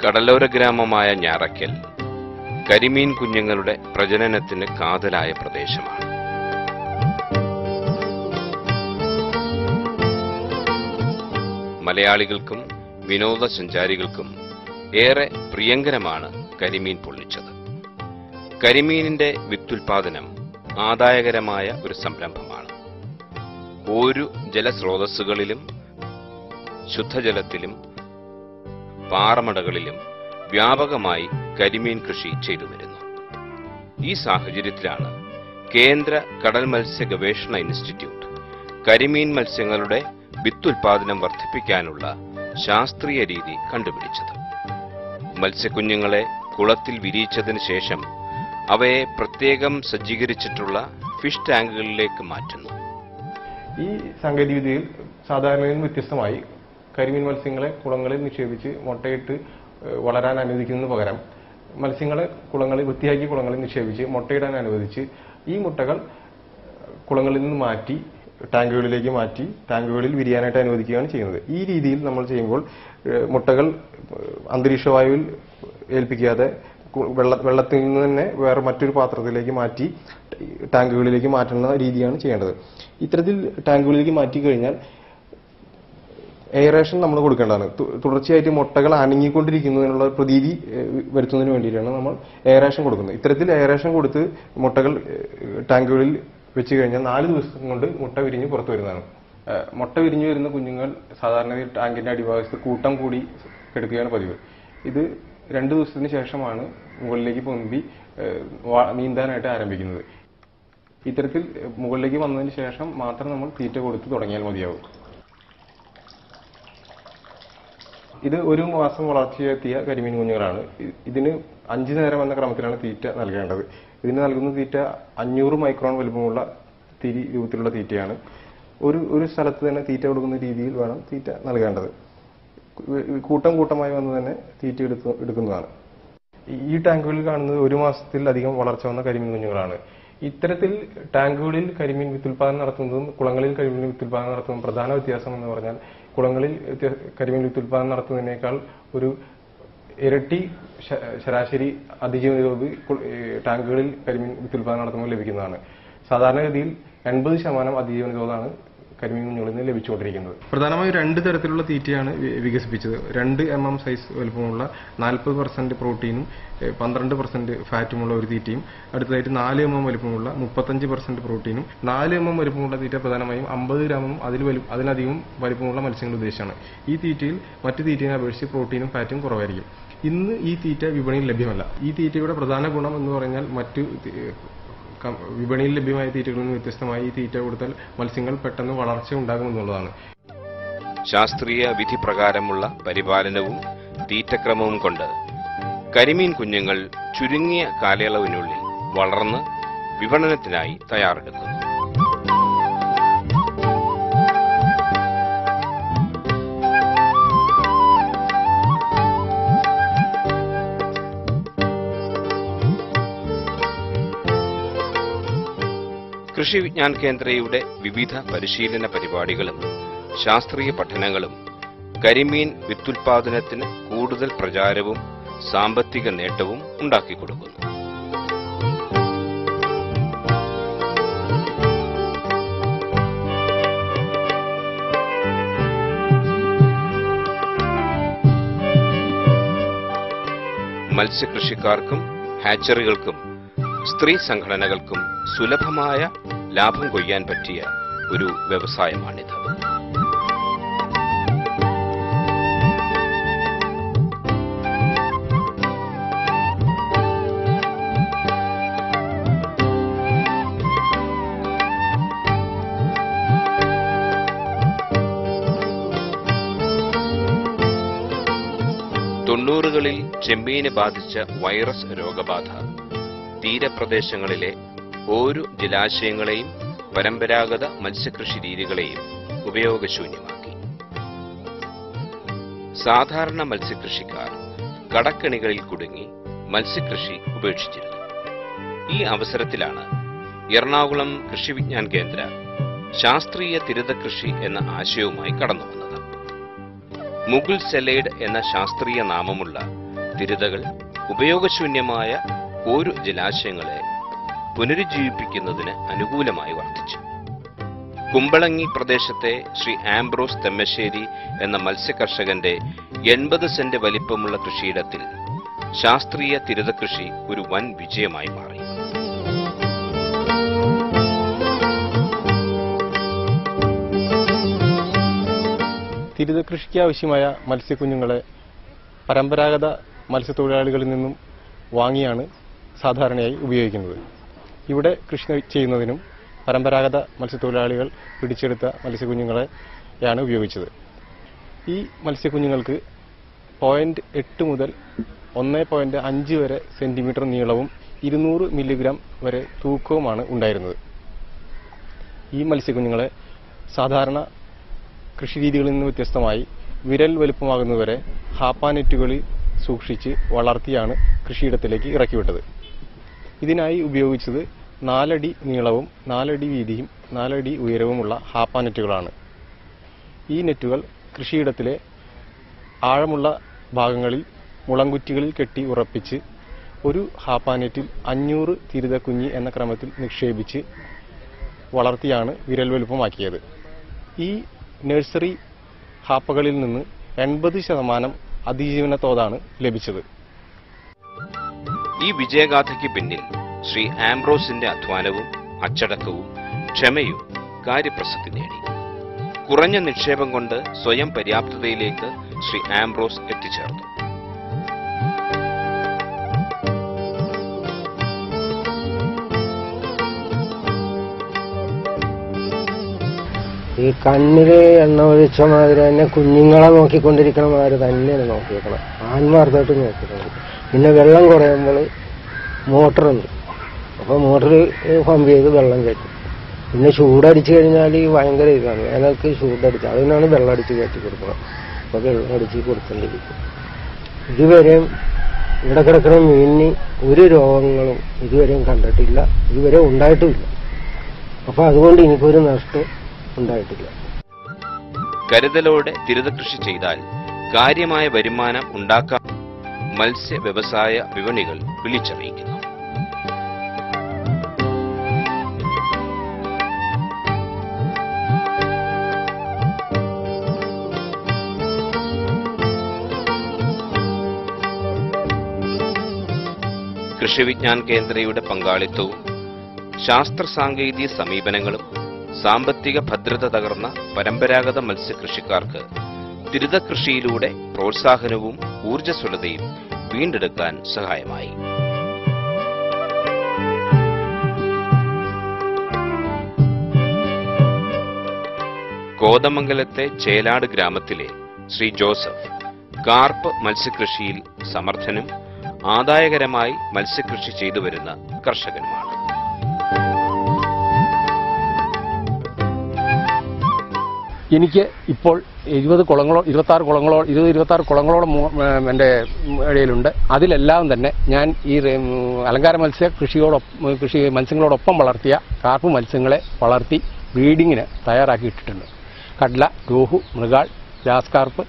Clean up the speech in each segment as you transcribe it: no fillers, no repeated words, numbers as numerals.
കടലോര ഗ്രാമമായ ഞാറയ്ക്കൽ കരിമീൻ കുഞ്ഞുങ്ങളുടെ പ്രജനനത്തിന് കാതലായ പ്രദേശമാണ്. മലയാളികൾക്കും വിനോദസഞ്ചാരികൾക്കും ഏറെ പ്രിയങ്കരമാണ് കരിമീൻ പൊള്ളിച്ചത്. കരിമീനിന്റെ വിത്തുൽപാദനം ആദായകരമായ ഒരു സംരംഭമാണ്. ഒരു ജലസ്രോതസ്സുകളിലും ശുദ്ധജലത്തിലും പാറമടകളിലും വ്യാപകമായി കരിമീൻ കൃഷി ചെയ്തു വരുന്നു. ഈ സാഹചര്യത്തിലാണ് കേന്ദ്ര കടൽ മത്സ്യ ഗവേഷണ ഇൻസ്റ്റിറ്റ്യൂട്ട് കരിമീൻ മത്സ്യങ്ങളുടെ വിത്തുൽപാദനം വർദ്ധിപ്പിക്കാനുള്ള ശാസ്ത്രീയ രീതി കണ്ടുപിടിച്ചത്. മത്സ്യക്കുഞ്ഞുങ്ങളെ കുളത്തിൽ വിരിയിച്ചതിന് ശേഷം അവയെ പ്രത്യേകം സജ്ജീകരിച്ചിട്ടുള്ള ഫിഷ് ടാങ്കുകളിലേക്ക് മാറ്റുന്നു. ഈ സാങ്കേതികവിദ്യയിൽ സാധാരണയിൽ നിന്ന് വ്യത്യസ്തമായി കരിമീൻ മത്സ്യങ്ങളെ കുളങ്ങളിൽ നിക്ഷേപിച്ച് മുട്ടയിട്ട് വളരാൻ അനുവദിക്കുന്നതിന് പകരം മത്സ്യങ്ങളെ കുളങ്ങളിൽ വൃത്തിയാക്കി കുളങ്ങളിൽ നിക്ഷേപിച്ച് മുട്ടയിടാൻ അനുവദിച്ച് ഈ മുട്ടകൾ കുളങ്ങളിൽ നിന്ന് മാറ്റി ടാങ്കുകളിലേക്ക് മാറ്റി ടാങ്കുകളിൽ വിരിയാനായിട്ട് അനുവദിക്കുകയാണ് ചെയ്യുന്നത്. ഈ രീതിയിൽ നമ്മൾ ചെയ്യുമ്പോൾ മുട്ടകൾ അന്തരീക്ഷവായുവിൽ ഏൽപ്പിക്കാതെ വെള്ളത്തിൽ നിന്ന് തന്നെ വേറെ മറ്റൊരു പാത്രത്തിലേക്ക് മാറ്റി ടാങ്കുകളിലേക്ക് മാറ്റുന്ന രീതിയാണ് ചെയ്യേണ്ടത്. ഇത്തരത്തിൽ ടാങ്കുകളിലേക്ക് മാറ്റി കഴിഞ്ഞാൽ എയറേഷൻ നമ്മൾ കൊടുക്കേണ്ടതാണ്. തുടർച്ചയായിട്ട് മുട്ടകൾ അനങ്ങിക്കൊണ്ടിരിക്കുന്നതിനുള്ള പ്രതീതി വരുത്തുന്നതിന് വേണ്ടിയിട്ടാണ് നമ്മൾ എയറേഷൻ കൊടുക്കുന്നത്. ഇത്തരത്തിൽ എയറേഷൻ കൊടുത്ത് മുട്ടകൾ ടാങ്കുകളിൽ വെച്ച് കഴിഞ്ഞാൽ 4 ദിവസം കൊണ്ട് മുട്ട വിരിഞ്ഞ് പുറത്തു വരുന്നതാണ്. മുട്ട വിരിഞ്ഞു വരുന്ന കുഞ്ഞുങ്ങൾ സാധാരണ ടാങ്കിന്റെ അടിഭാഗത്ത് കൂട്ടം കൂടി കിടക്കുകയാണ് പതിവ്. ഇത് 2 ദിവസത്തിന് ശേഷമാണ് മുകളിലേക്ക് പൊന്തി നീന്താനായിട്ട് ആരംഭിക്കുന്നത്. ഇത്തരത്തിൽ മുകളിലേക്ക് വന്നതിന് ശേഷം മാത്രം നമ്മൾ തീറ്റ കൊടുത്ത് തുടങ്ങിയാൽ മതിയാവും. ഇത് 1 മാസം വളർച്ചയെത്തിയ കരിമീൻ കുഞ്ഞുങ്ങളാണ്. ഇതിന് 5 നേരം എന്ന ക്രമത്തിലാണ് തീറ്റ നൽകേണ്ടത്. ഇതിന് നൽകുന്ന തീറ്റ 500 മൈക്രോൺ വലുപ്പമുള്ള തിരി രൂപത്തിലുള്ള തീറ്റയാണ്. ഒരു സ്ഥലത്ത് തന്നെ തീറ്റ കൊടുക്കുന്ന രീതിയിൽ വേണം തീറ്റ നൽകേണ്ടത്. കൂട്ടമായി വന്ന് തന്നെ തീറ്റ എടുക്കുന്നതാണ്. ഈ ടാങ്കുകളിൽ കാണുന്നത് 1 മാസത്തിലധികം വളർച്ച വന്ന കരിമീൻ കുഞ്ഞുങ്ങളാണ്. ഇത്തരത്തിൽ ടാങ്കുകളിൽ കരിമീൻ വിത്തുൽപാദനം നടത്തുന്നതും കുളങ്ങളിൽ കരിമീൻ വിത്തുൽപാദനം നടത്തുന്നതും പ്രധാന വ്യത്യാസം എന്ന് പറഞ്ഞാൽ കുളങ്ങളിൽ കരിമീൻ വിത്തുൽപാദനം നടത്തുന്നതിനേക്കാൾ ഒരു ഇരട്ടി ശരാശരി അതിജീവന ടാങ്കുകളിൽ കരിമീൻ വിത്തുൽപാദനം നടത്തുമ്പോൾ ലഭിക്കുന്നതാണ്. സാധാരണഗതിയിൽ 80% അതിജീവന തോതാണ് കരിമീൻ കുഞ്ഞുങ്ങളിൽ നിന്ന് ലഭിച്ചുകൊണ്ടിരിക്കുന്നത്. പ്രധാനമായും 2 തരത്തിലുള്ള തീറ്റയാണ് വികസിപ്പിച്ചത്. 2 mm സൈസ് വലുപ്പമുള്ള 40% പ്രോട്ടീനും 12% ഫാറ്റുമുള്ള ഒരു തീറ്റയും, അടുത്തതായിട്ട് 4 mm വലുപ്പമുള്ള 35% പ്രോട്ടീനും 4 mm വലുപ്പമുള്ള തീറ്റ പ്രധാനമായും 50 ഗ്രാമും അതിലധികം വലുപ്പമുള്ള മത്സ്യങ്ങൾ ഉദ്ദേശിച്ചാണ്. ഈ തീറ്റയിൽ മറ്റു തീറ്റയെ അപേക്ഷിച്ച് പ്രോട്ടീനും ഫാറ്റും കുറവായിരിക്കും. ഇന്ന് ഈ തീറ്റ വിപണിയിൽ ലഭ്യമല്ല. ഈ തീറ്റയുടെ പ്രധാന ഗുണം എന്ന് പറഞ്ഞാൽ മറ്റു വിപണിയിൽ ലഭ്യമായ തീറ്റകളിൽ നിന്ന് വ്യത്യസ്തമായി ഈ തീറ്റ കൊടുത്താൽ മത്സ്യങ്ങൾ പെട്ടെന്ന് വളർച്ച ഉണ്ടാകുമെന്നുള്ളതാണ്. ശാസ്ത്രീയ വിധി പ്രകാരമുള്ള പരിപാലനവും തീറ്റക്രമവും കൊണ്ട് കരിമീൻ കുഞ്ഞുങ്ങൾ ചുരുങ്ങിയ കാലയളവിനുള്ളിൽ വളർന്ന് വിപണനത്തിനായി തയ്യാറെടുക്കുന്നു. കൃഷി വിജ്ഞാൻ കേന്ദ്രയുടെ വിവിധ പരിശീലന പരിപാടികളും ശാസ്ത്രീയ പഠനങ്ങളും കരിമീൻ വിത്തുൽപാദനത്തിന് കൂടുതൽ പ്രചാരവും സാമ്പത്തിക നേട്ടവും ഉണ്ടാക്കിക്കൊടുക്കുന്നു. മത്സ്യകൃഷിക്കാർക്കും ഹാച്ചറികൾക്കും സ്ത്രീ സംഘടനകൾക്കും സുലഭമായ ലാഭം കൊയ്യാൻ പറ്റിയ ഒരു വ്യവസായമാണിത്. തൊണ്ണൂറുകളിൽ ചെമ്മീനെ ബാധിച്ച വൈറസ് രോഗബാധ തീരപ്രദേശങ്ങളിലെ ഓരോ ജലാശയങ്ങളെയും പരമ്പരാഗത മത്സ്യകൃഷി രീതികളെയും ഉപയോഗശൂന്യമാക്കി. സാധാരണ മത്സ്യകൃഷിക്കാർ കടക്കണികളിൽ കുടുങ്ങി മത്സ്യകൃഷി ഉപേക്ഷിച്ചിരുന്നു. ഈ അവസരത്തിലാണ് എറണാകുളം കൃഷി വിജ്ഞാൻ കേന്ദ്ര ശാസ്ത്രീയ തിരുത കൃഷി എന്ന ആശയവുമായി കടന്നുവന്നത്. മുഗൾ സെലേഡ് എന്ന ശാസ്ത്രീയ നാമമുള്ള തിരുതകൾ, ഉപയോഗശൂന്യമായ ഒരു ജലാശയങ്ങളെ പുനരുജ്ജീവിപ്പിക്കുന്നതിന് അനുകൂലമായി വർത്തിച്ചു. കുമ്പളങ്ങി പ്രദേശത്തെ ശ്രീ ആംബ്രോസ് തെമ്മശ്ശേരി എന്ന മത്സ്യകർഷകന്റെ 80 സെന്റ് വലിപ്പമുള്ള കൃഷിയിടത്തിൽ ശാസ്ത്രീയ തിരുത കൃഷി ഒരു വൻ വിജയമായി മാറി. തിരുത കൃഷിക്ക് ആവശ്യമായ മത്സ്യക്കുഞ്ഞുങ്ങളെ പരമ്പരാഗത മത്സ്യത്തൊഴിലാളികളിൽ നിന്നും വാങ്ങിയാണ് സാധാരണയായി ഉപയോഗിക്കുന്നത്. ഇവിടെ കൃഷി ചെയ്യുന്നതിനും പരമ്പരാഗത മത്സ്യത്തൊഴിലാളികൾ പിടിച്ചെടുത്ത മത്സ്യക്കുഞ്ഞുങ്ങളെയാണ് ഉപയോഗിച്ചത്. ഈ മത്സ്യക്കുഞ്ഞുങ്ങൾക്ക് 0.8 മുതൽ 1.5 വരെ സെന്റിമീറ്റർ നീളവും 200 മില്ലിഗ്രാം വരെ തൂക്കവുമാണ് ഉണ്ടായിരുന്നത്. ഈ മത്സ്യക്കുഞ്ഞുങ്ങളെ സാധാരണ കൃഷിരീതികളിൽ നിന്ന് വ്യത്യസ്തമായി വിരൽ വലുപ്പമാകുന്നതുവരെ ഹാപ്പാനെറ്റുകളിൽ സൂക്ഷിച്ച് വളർത്തിയാണ് കൃഷിയിടത്തിലേക്ക് ഇറക്കിവിട്ടത്. ഇതിനായി ഉപയോഗിച്ചത് 4 അടി നീളവും 4 അടി വീതിയും 4 അടി ഉയരവുമുള്ള ഹാപ്പാനെറ്റുകളാണ്. ഈ നെറ്റുകൾ കൃഷിയിടത്തിലെ ആഴമുള്ള ഭാഗങ്ങളിൽ മുളങ്കുറ്റികളിൽ കെട്ടി ഉറപ്പിച്ച് ഒരു ഹാപ്പാനെറ്റിൽ 500 തിരുതക്കുഞ്ഞി എന്ന ക്രമത്തിൽ നിക്ഷേപിച്ച് വളർത്തിയാണ് വിരൽ വലുപ്പമാക്കിയത്. ഈ നഴ്സറി ഹാപ്പകളിൽ നിന്ന് 80% അതിജീവന തോതാണ് ലഭിച്ചത്. ഈ വിജയഗാഥയ്ക്ക് പിന്നിൽ ശ്രീ ആംബ്രോസിന്റെ അധ്വാനവും അച്ചടക്കവും ക്ഷമയും കാര്യപ്രസക്തി നേടി. കുറഞ്ഞ നിക്ഷേപം കൊണ്ട് സ്വയം പര്യാപ്തതയിലേക്ക് ശ്രീ ആംബ്രോസ് എത്തിച്ചേർന്നു. ഈ കണ്ണില് എണ്ണ ഒഴിച്ച മാതിരി തന്നെ കുഞ്ഞുങ്ങളെ നോക്കിക്കൊണ്ടിരിക്കണ മാതിരി തന്നെയാണ് നോക്കിയേക്കണം, ആത്മാർത്ഥമായിട്ട് നോക്കിക്കണം. പിന്നെ വെള്ളം കുറയുമ്പോൾ മോട്ടറുണ്ട്, അപ്പോൾ മോട്ടർ പമ്പ് ചെയ്ത് വെള്ളം കയറ്റും. പിന്നെ ചൂടടിച്ചു കഴിഞ്ഞാൽ ഭയങ്കര ഇതാണ്, വേനൽക്ക് ചൂടടിച്ച് അതിനാണ് വെള്ളം അടിച്ച് കയറ്റി കൊടുക്കണം. അപ്പോൾ വെള്ളം അടിച്ച് കൊടുക്കേണ്ടിരിക്കും. ഇതുവരെയും ഇവിടെ കിടക്കുന്ന മീനിന് ഒരു രോഗങ്ങളും ഇതുവരെയും കണ്ടിട്ടില്ല, ഇതുവരെ ഉണ്ടായിട്ടുമില്ല. അപ്പോൾ അതുകൊണ്ട് എനിക്കൊരു നഷ്ടം ഉണ്ടായിട്ടില്ല. കരുതലോടെ തിരുത കൃഷി ചെയ്താൽ കാര്യമായ വരുമാനം ഉണ്ടാക്കാൻ മത്സ്യ വ്യവസായ വിപണികൾ വിളിച്ചറിയിക്കുന്നു. കൃഷി വിജ്ഞാൻ കേന്ദ്രയുടെ പങ്കാളിത്തവും ശാസ്ത്ര സാങ്കേതിക സമീപനങ്ങളും സാമ്പത്തിക ഭദ്രത തകർന്ന പരമ്പരാഗത മത്സ്യകൃഷിക്കാർക്ക് തിരുത കൃഷിയിലൂടെ പ്രോത്സാഹനവും ഊർജ്ജസ്വലതയും വീണ്ടെടുക്കാൻ സഹായമായി. കോതമംഗലത്തെ ചേലാട് ഗ്രാമത്തിലെ ശ്രീ ജോസഫ് കാർപ്പ് മത്സ്യകൃഷിയിൽ സമർത്ഥനും ആദായകരമായി മത്സ്യകൃഷി ചെയ്തു വരുന്ന കർഷകനുമാണ്. എനിക്ക് ഇപ്പോൾ 26 കുളങ്ങളോളം എൻ്റെ ഇടയിലുണ്ട്. അതിലെല്ലാം തന്നെ ഞാൻ ഈ അലങ്കാര മത്സ്യങ്ങളോടൊപ്പം വളർത്തിയ കാർപ്പ് മത്സ്യങ്ങളെ വളർത്തി ബ്രീഡിങ്ങിന് തയ്യാറാക്കിയിട്ടിട്ടുണ്ട്. കട്ല, രോഹു, മൃഗാൾ, ഗ്രാസ് കാർപ്പ്,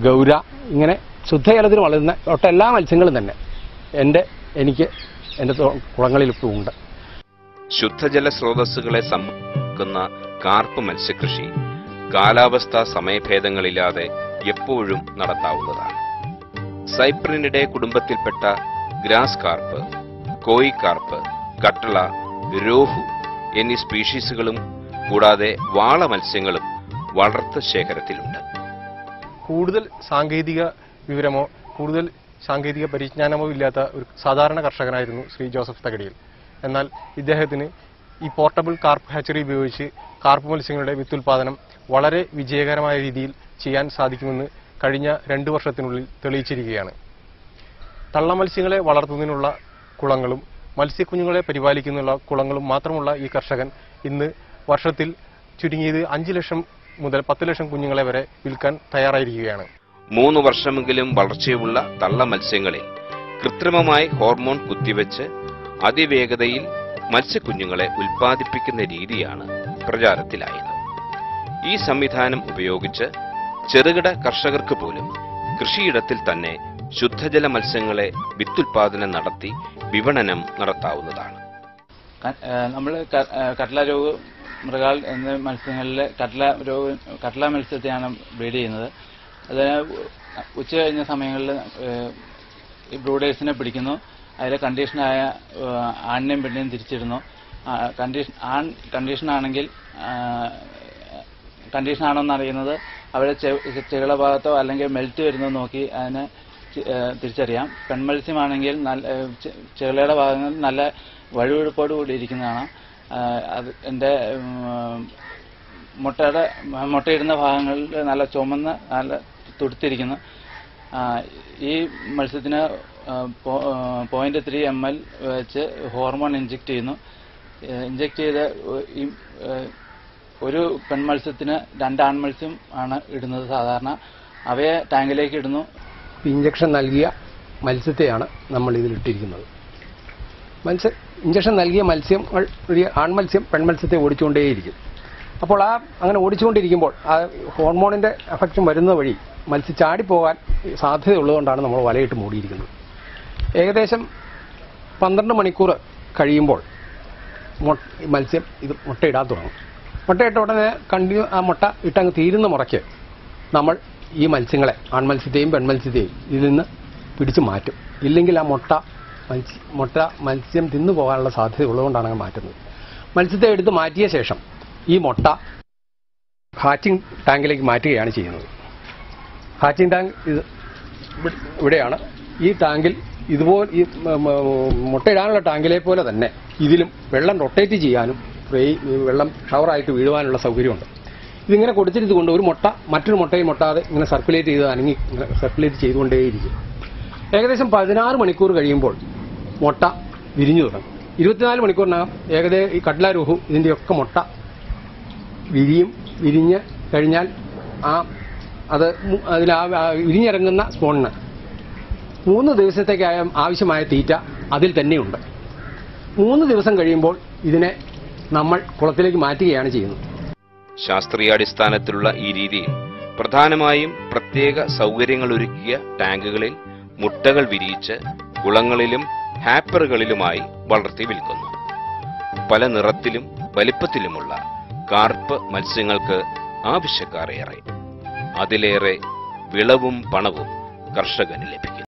ഗൗര, ഇങ്ങനെ ശുദ്ധജലത്തിൽ വളരുന്ന ഒട്ടെല്ലാ മത്സ്യങ്ങളും തന്നെ എനിക്ക് എൻ്റെ കുളങ്ങളിലിപ്പോൾ ഉണ്ട്. ശുദ്ധജല സ്രോതസ്സുകളെ സംരക്ഷിക്കുന്ന കാർപ്പ് മത്സ്യകൃഷി കാലാവസ്ഥാ സമയഭേദങ്ങളില്ലാതെ എപ്പോഴും നടത്താവുന്നതാണ്. സൈപ്രിനിഡെ കുടുംബത്തിൽപ്പെട്ട ഗ്രാസ് കാർപ്പ്, കോയി കാർപ്പ്, കട്ടള, രോഹു എന്നീ സ്പീഷീസുകളും കൂടാതെ വാള മത്സ്യങ്ങളും വളർത്ത ശേഖരത്തിലുണ്ട്. കൂടുതൽ സാങ്കേതിക വിവരമോ കൂടുതൽ സാങ്കേതിക പരിജ്ഞാനമോ ഇല്ലാത്ത ഒരു സാധാരണ കർഷകനായിരുന്നു ശ്രീ ജോസഫ് തകടിയിൽ. എന്നാൽ ഇദ്ദേഹത്തിന് ഈ പോർട്ടബിൾ കാർപ്പ് ഹാച്ചറി ഉപയോഗിച്ച് കാർപ്പ് മത്സ്യങ്ങളുടെ വിത്തുൽപാദനം വളരെ വിജയകരമായ രീതിയിൽ ചെയ്യാൻ സാധിക്കുമെന്ന് കഴിഞ്ഞ 2 വർഷത്തിനുള്ളിൽ തെളിയിച്ചിരിക്കുകയാണ്. തള്ളമത്സ്യങ്ങളെ വളർത്തുന്നതിനുള്ള കുളങ്ങളും മത്സ്യക്കുഞ്ഞുങ്ങളെ പരിപാലിക്കുന്നതിനുള്ള കുളങ്ങളും മാത്രമുള്ള ഈ കർഷകൻ ഇന്ന് വർഷത്തിൽ ചുരുങ്ങിയത് 5 ലക്ഷം മുതൽ 10 ലക്ഷം കുഞ്ഞുങ്ങളെ വരെ വിൽക്കാൻ തയ്യാറായിരിക്കുകയാണ്. 3 വർഷമെങ്കിലും വളർച്ചയുള്ള തള്ള മത്സ്യങ്ങളിൽ കൃത്രിമമായി ഹോർമോൺ കുത്തിവെച്ച് അതിവേഗതയിൽ മത്സ്യക്കുഞ്ഞുങ്ങളെ ഉൽപ്പാദിപ്പിക്കുന്ന രീതിയാണ് പ്രചാരത്തിലായത്. ഈ സംവിധാനം ഉപയോഗിച്ച് ചെറുകിട കർഷകർക്ക് പോലും കൃഷിയിടത്തിൽ തന്നെ ശുദ്ധജല മത്സ്യങ്ങളെ വിത്തുൽപാദനം നടത്തി വിപണനം നടത്താവുന്നതാണ്. നമ്മൾ കട്ല രോഗ്, മൃഗാൾ എന്ന മത്സ്യങ്ങളിൽ കട്ല മത്സ്യത്തെയാണ് ബ്രീഡ് ചെയ്യുന്നത്. അതിന് ഉച്ച കഴിഞ്ഞ സമയങ്ങളിൽ ഈ ബ്രൂഡേഴ്സിനെ പിടിക്കുന്നു. അതിലെ കണ്ടീഷനായ ആണിനെയും പെണ്ണിനെയും തിരിച്ചിടുന്നു. കണ്ടീഷനാണെങ്കിൽ കണ്ടീഷനാണെന്ന് അറിയുന്നത് അവരെ ചെകിള ഭാഗത്തോ അല്ലെങ്കിൽ മെൽറ്റ് വരുന്നോ നോക്കി അതിനെ തിരിച്ചറിയാം. പെൺമത്സ്യമാണെങ്കിൽ ചെകിളയുടെ ഭാഗങ്ങളിൽ നല്ല വഴുവഴുപ്പോട് കൂടി ഇരിക്കുന്നതാണ്. അത് എൻ്റെ മുട്ടയിടുന്ന ഭാഗങ്ങളിൽ നല്ല ചുമന്ന് നല്ല തുടുത്തിരിക്കുന്നു. ഈ മത്സ്യത്തിന് 0.3 ml വെച്ച് ഹോർമോൺ ഇഞ്ചെക്ട് ചെയ്യുന്നു. ഇഞ്ചെക്ട് ചെയ്ത് ഈ ഒരു പെൺമത്സ്യത്തിന് 2 ആൺമത്സ്യം ആണ് ഇടുന്നത് സാധാരണ. അവയെ ടാങ്കിലേക്ക് ഇടുന്നു. ഇഞ്ചക്ഷൻ നൽകിയ മത്സ്യത്തെയാണ് നമ്മൾ ഇതിലിട്ടിരിക്കുന്നത്. ഇഞ്ചക്ഷൻ നൽകിയ മത്സ്യങ്ങൾ ഒരു ആൺമത്സ്യം പെൺമത്സ്യത്തെ ഓടിച്ചുകൊണ്ടേയിരിക്കും. അപ്പോൾ അങ്ങനെ ഓടിച്ചുകൊണ്ടിരിക്കുമ്പോൾ ആ ഹോർമോണിന്റെ എഫക്റ്റും വരുന്ന വഴി മത്സ്യം ചാടിപ്പോകാൻ സാധ്യതയുള്ളതുകൊണ്ടാണ് നമ്മൾ വലയിട്ട് മൂടിയിരിക്കുന്നത്. ഏകദേശം 12 മണിക്കൂർ കഴിയുമ്പോൾ മത്സ്യം ഇത് മുട്ടയിടാൻ തുടങ്ങും. മുട്ടയിട്ട ഉടനെ ആ മുട്ട ഇട്ടങ്ങ് തീരുന്ന മുറയ്ക്ക് നമ്മൾ ഈ മത്സ്യങ്ങളെ, ആൺമത്സ്യത്തെയും പെൺമത്സ്യത്തെയും ഇതിൽ നിന്ന് പിടിച്ചു മാറ്റും. ഇല്ലെങ്കിൽ ആ മത്സ്യം തിന്നു പോകാനുള്ള സാധ്യത ഉള്ളതുകൊണ്ടാണ് അങ്ങനെ മാറ്റുന്നത്. മത്സ്യത്തെ എടുത്ത് മാറ്റിയ ശേഷം ഈ മുട്ട ഹാച്ചിങ് ടാങ്കിലേക്ക് മാറ്റുകയാണ് ചെയ്യുന്നത്. ഹാച്ചിങ് ടാങ്ക് ഇവിടെയാണ്. ഈ ടാങ്കിൽ ഇതുപോലെ ഈ മുട്ടയിടാനുള്ള ടാങ്കിലെ പോലെ തന്നെ ഇതിലും വെള്ളം റൊട്ടേറ്റ് ചെയ്യാനും വെള്ളം ഷവറായിട്ട് വീഴുവാനുള്ള സൗകര്യമുണ്ട്. ഇതിങ്ങനെ കൊടുത്തിരുന്നുകൊണ്ട് ഒരു മുട്ട മറ്റൊരു മുട്ടയും മുട്ടാതെ ഇങ്ങനെ സർക്കുലേറ്റ് ചെയ്തുകൊണ്ടേയിരിക്കും. ഏകദേശം 16 മണിക്കൂർ കഴിയുമ്പോൾ മുട്ട വിരിഞ്ഞു തുടങ്ങും. 24 മണിക്കൂറിനകം ഏകദേശം ഈ കട്ല രോഹു ഇതിൻ്റെയൊക്കെ മുട്ട വിരിഞ്ഞ് കഴിഞ്ഞാൽ വിരിഞ്ഞിറങ്ങുന്ന സ്പോണിന് 3 ദിവസത്തേക്ക് ആവശ്യമായ തീറ്റ അതിൽ തന്നെയുണ്ട്. 3 ദിവസം കഴിയുമ്പോൾ ഇതിനെ നമ്മൾ കുളത്തിലേക്ക് മാറ്റുകയാണ് ചെയ്യുന്നത്. ശാസ്ത്രീയാടിസ്ഥാനത്തിലുള്ള ഈ രീതിയിൽ പ്രധാനമായും പ്രത്യേക സൗകര്യങ്ങൾ ഒരുക്കിയ ടാങ്കുകളിൽ മുട്ടകൾ വിരിയിച്ച് കുളങ്ങളിലും ഹാപ്പറുകളിലുമായി വളർത്തി വിൽക്കുന്നു. പല നിറത്തിലും വലിപ്പത്തിലുമുള്ള കാർപ്പ് മത്സ്യങ്ങൾക്ക് ആവശ്യക്കാർ ഏറെ. അതിലേറെ വിളവും പണവും കർഷകന് ലഭിക്കും.